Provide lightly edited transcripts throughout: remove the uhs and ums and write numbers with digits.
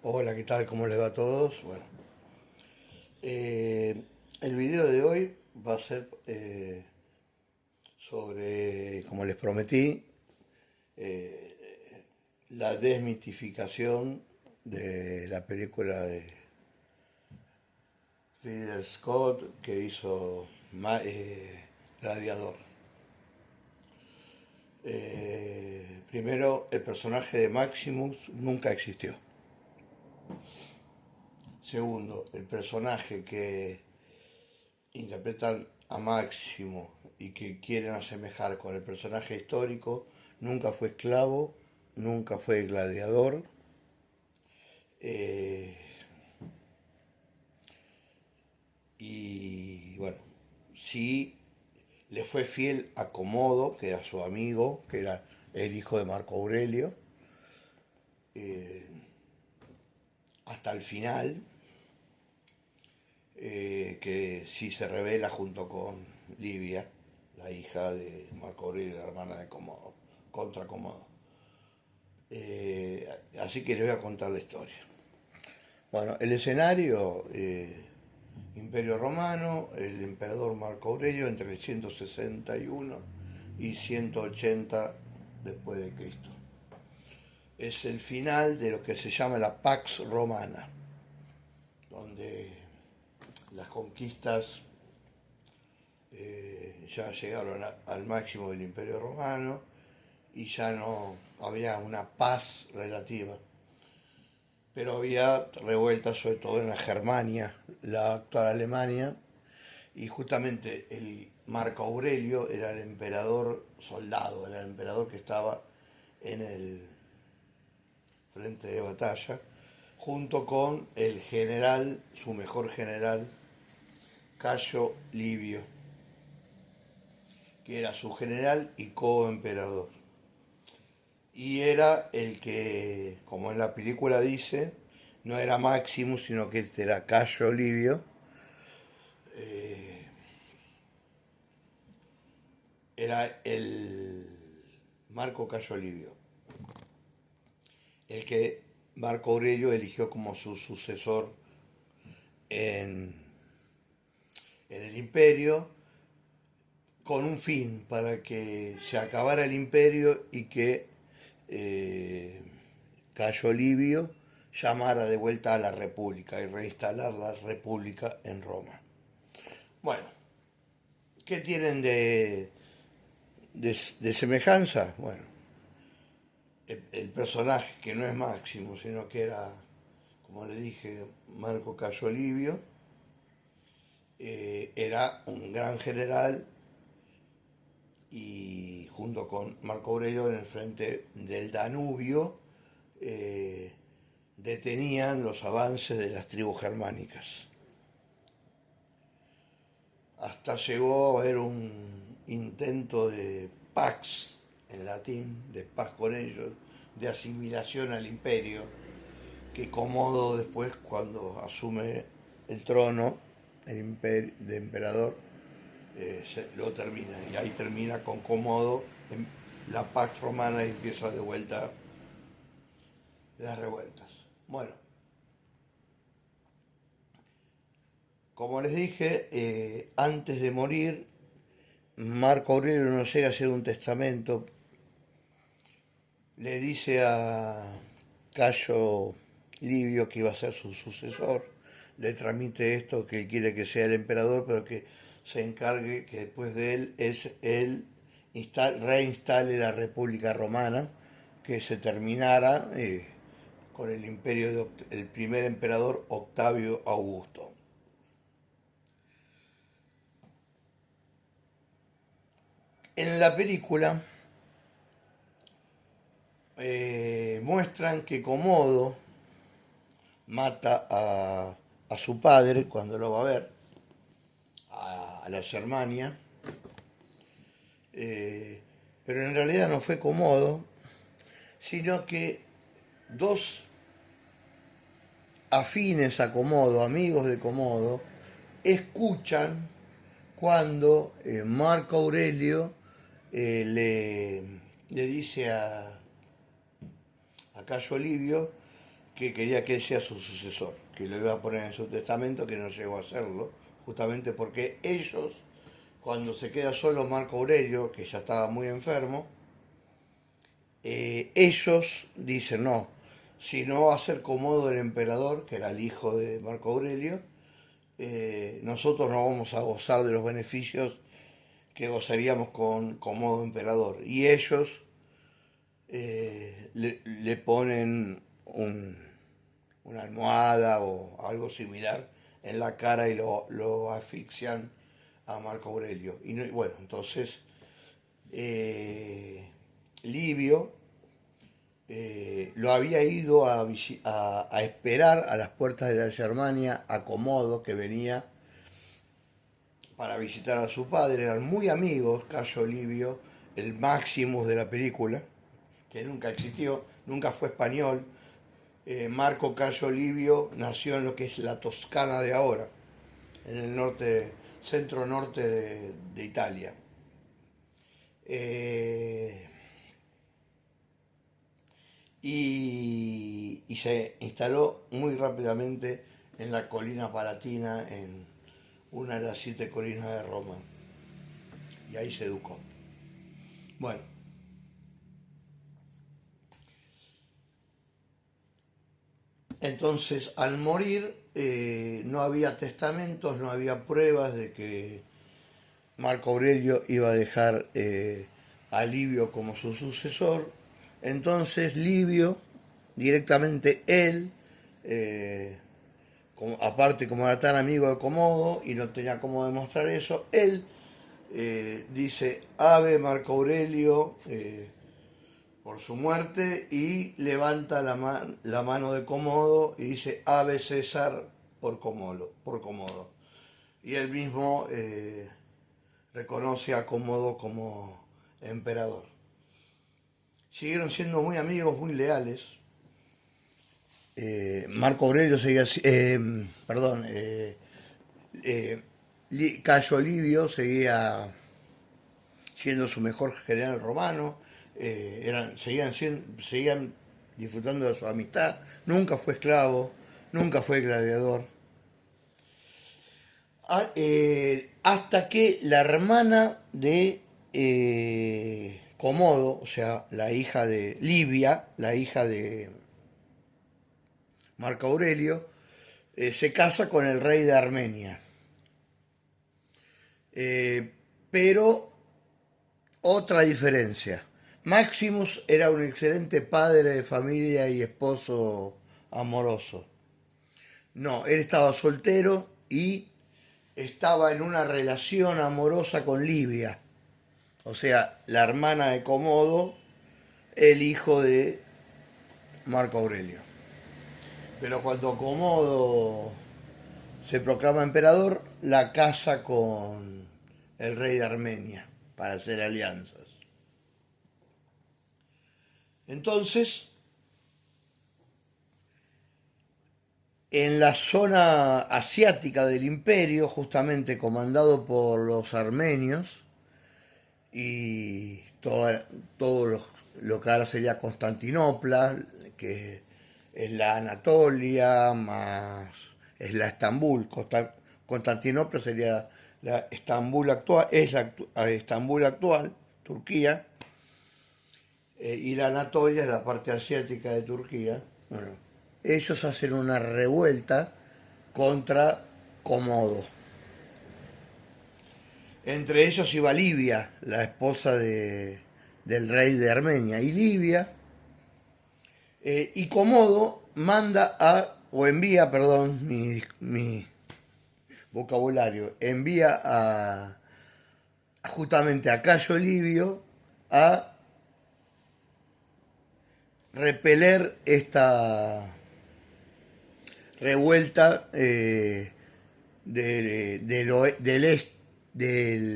Hola, ¿qué tal? ¿Cómo les va a todos? Bueno, eh, el video de hoy va a ser sobre, como les prometí, la desmitificación de la película de Ridley Scott que hizo Gladiador. Primero, el personaje de Maximus nunca existió. Segundo, el personaje que interpretan a Máximo y que quieren asemejar con el personaje histórico, nunca fue esclavo, nunca fue gladiador, eh, y bueno, sí le fue fiel a Comodo, que era su amigo, que era el hijo de Marco Aurelio, eh, hasta el final, que sí se revela junto con Livia, la hija de Marco Aurelio, la hermana de Comodo, contra Comodo. Así que les voy a contar la historia. Bueno, el escenario, Imperio Romano, el emperador Marco Aurelio entre el 161 y 180 después de Cristo. Es el final de lo que se llama la Pax Romana, donde las conquistas ya llegaron al máximo del Imperio Romano y ya no había una paz relativa, pero había revueltas sobre todo en la Germania, la actual Alemania, y justamente el Marco Aurelio era el emperador soldado, era el emperador que estaba en el frente de batalla, junto con el general, su mejor general, Cayo Livio, que era su general y coemperador. Y era el que, como en la película dice, no era Maximus, sino que este era Cayo Livio. Era el Marco Cayo Livio, el que Marco Aurelio eligió como su sucesor en, en el imperio, con un fin, para que se acabara el imperio y que eh, Cayo Livio llamara de vuelta a la República y reinstalar la República en Roma. Bueno, ¿qué tienen de semejanza? Bueno, el personaje que no es Máximo, sino que era, como le dije, Marco Cayo Livio, era un gran general y junto con Marco Aurelio en el frente del Danubio eh, detenían los avances de las tribus germánicas. Hasta llegó a haber un intento de pax, en latín, de paz con ellos, de asimilación al imperio, que Comodo después, cuando asume el trono de emperador, lo termina. Y ahí termina con Comodo en la Pax Romana y empieza de vuelta las revueltas. Bueno, como les dije, antes de morir, Marco Aurelio no llega a hacer un testamento, le dice a Cayo Livio que iba a ser su sucesor, le transmite esto, que quiere que sea el emperador, pero que se encargue que después de él es él reinstale la República Romana, que se terminara con el imperio del primer emperador Octavio Augusto. En la película muestran que Comodo mata a su padre cuando lo va a ver, a la Germania, eh, pero en realidad no fue Comodo, sino que dos afines a Comodo, amigos de Comodo, escuchan cuando Marco Aurelio le dice a Cayo Livio que quería que él sea su sucesor, que lo iba a poner en su testamento, que no llegó a hacerlo, justamente porque ellos, cuando se queda solo Marco Aurelio, que ya estaba muy enfermo, ellos dicen no, si no va a ser Comodo el emperador, que era el hijo de Marco Aurelio, nosotros no vamos a gozar de los beneficios que gozaríamos con Comodo emperador. Y ellos le ponen una almohada o algo similar en la cara y lo asfixian a Marco Aurelio. Y bueno, entonces Livio lo había ido a esperar a las puertas de la Germania a Comodo, que venía para visitar a su padre. Eran muy amigos, Cayo Livio, el Maximus de la película, que nunca existió, nunca fue español. Marco Cayo Livio nació en lo que es la Toscana de ahora, en el norte, centro norte de Italia. Y se instaló muy rápidamente en la colina palatina, en una de las 7 colinas de Roma. Y ahí se educó. Bueno, entonces al morir no había testamentos, no había pruebas de que Marco Aurelio iba a dejar a Livio como su sucesor. Entonces Livio, directamente él, aparte como era tan amigo de Comodo y no tenía cómo demostrar eso, él dice Ave Marco Aurelio por su muerte y levanta la mano de Comodo y dice Ave César por Comodo. Y él mismo reconoce a Comodo como emperador. Siguieron siendo muy amigos, muy leales. Marco Aurelio seguía, Cayo Livio seguía siendo su mejor general romano, seguían disfrutando de su amistad, nunca fue esclavo, nunca fue gladiador. Hasta que la hermana de Comodo, o sea, la hija de Livia, la hija de Marco Aurelio, se casa con el rey de Armenia. Pero otra diferencia. Maximus era un excelente padre de familia y esposo amoroso. No, él estaba soltero y estaba en una relación amorosa con Livia, o sea, la hermana de Comodo, el hijo de Marco Aurelio. Pero cuando Comodo se proclama emperador, la casa con el rey de Armenia para hacer alianzas. Entonces, en la zona asiática del imperio, justamente comandado por los armenios, y todo lo que ahora sería Constantinopla, que es la Anatolia, más es la Estambul. Constantinopla sería la Estambul actual, es la Estambul actual, Turquía, y la Anatolia es la parte asiática de Turquía. Bueno, ellos hacen una revuelta contra Comodo. Entre ellos iba Livia, la esposa del rey de Armenia. Y Livia, y Comodo manda o envía, perdón, mi vocabulario, envía justamente a Cayo Livio a repeler esta revuelta del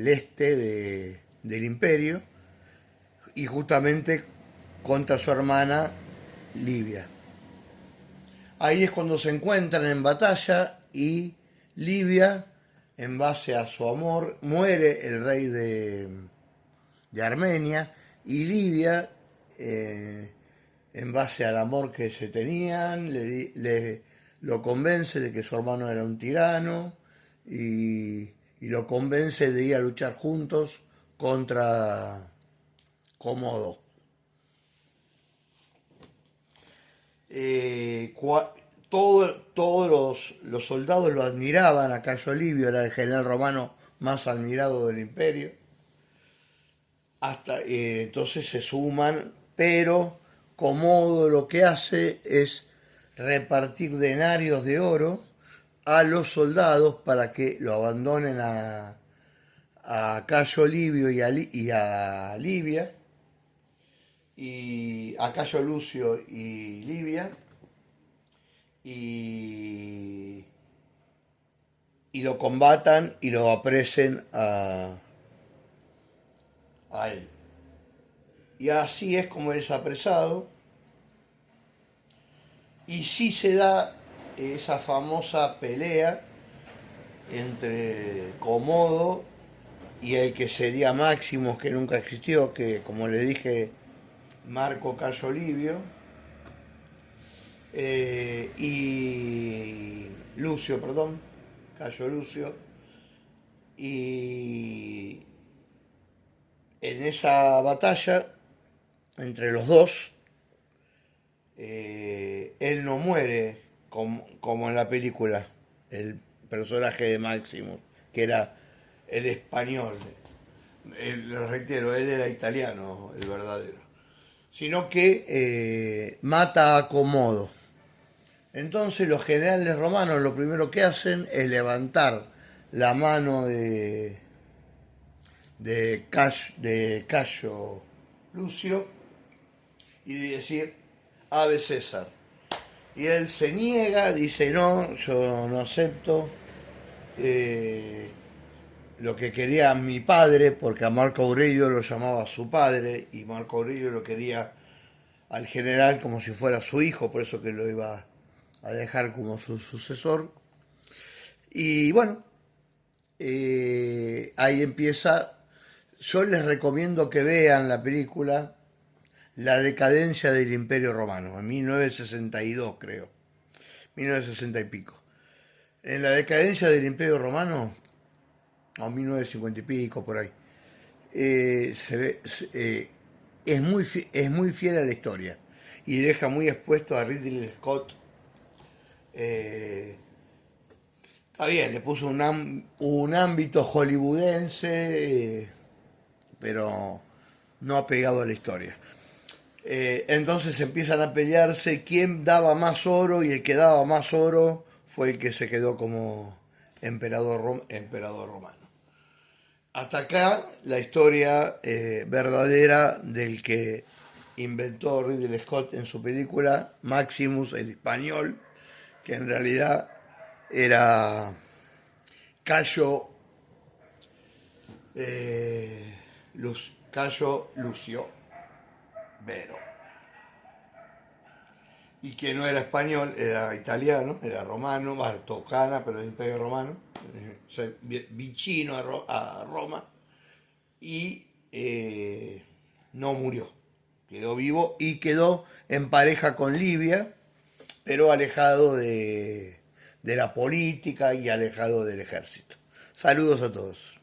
este del imperio, y justamente contra su hermana Livia. Ahí es cuando se encuentran en batalla y Livia, en base a su amor, muere el rey de Armenia, y Livia en base al amor que se tenían, lo convence de que su hermano era un tirano y lo convence de ir a luchar juntos contra Comodo. Todos los soldados lo admiraban, a Cayo Livio era el general romano más admirado del imperio. Entonces se suman, pero Comodo lo que hace es repartir denarios de oro a los soldados para que lo abandonen a Cayo Livio y a Livia, y a Cayo Lucio y Livia, y, y lo combatan y lo apresen a él. Y así es como él es apresado. Y sí se da esa famosa pelea entre Comodo y el que sería Máximos, que nunca existió, que como le dije, Marco Cayo Livio, y Lucio, perdón, Cayo Lucio. Y en esa batalla entre los dos, él no muere como en la película, el personaje de Máximo, que era el español. Lo reitero, él era italiano, el verdadero. Sino que mata a Comodo. Entonces los generales romanos lo primero que hacen es levantar la mano de Cayo Lucio y decir Ave César. Y él se niega, dice no, yo no acepto lo que quería mi padre, porque a Marco Aurelio lo llamaba su padre y Marco Aurelio lo quería al general como si fuera su hijo, por eso que lo iba a dejar como su sucesor. Y bueno, ahí empieza. Yo les recomiendo que vean la película La decadencia del Imperio Romano, en 1962 creo, 1960 y pico. En La decadencia del Imperio Romano, o 1950 y pico, por ahí, es muy fiel a la historia y deja muy expuesto a Ridley Scott. Está bien, le puso un ámbito hollywoodense, pero no ha pegado a la historia. Entonces empiezan a pelearse quién daba más oro, y el que daba más oro fue el que se quedó como emperador romano. Hasta acá la historia verdadera del que inventó Ridley Scott en su película Maximus, el español, que en realidad era Cayo, Cayo Lucio Vero, y que no era español, era italiano, era romano, Toscana, pero del Imperio Romano, vicino a Roma, y no murió, quedó vivo y quedó en pareja con Livia, pero alejado de la política y alejado del ejército. Saludos a todos.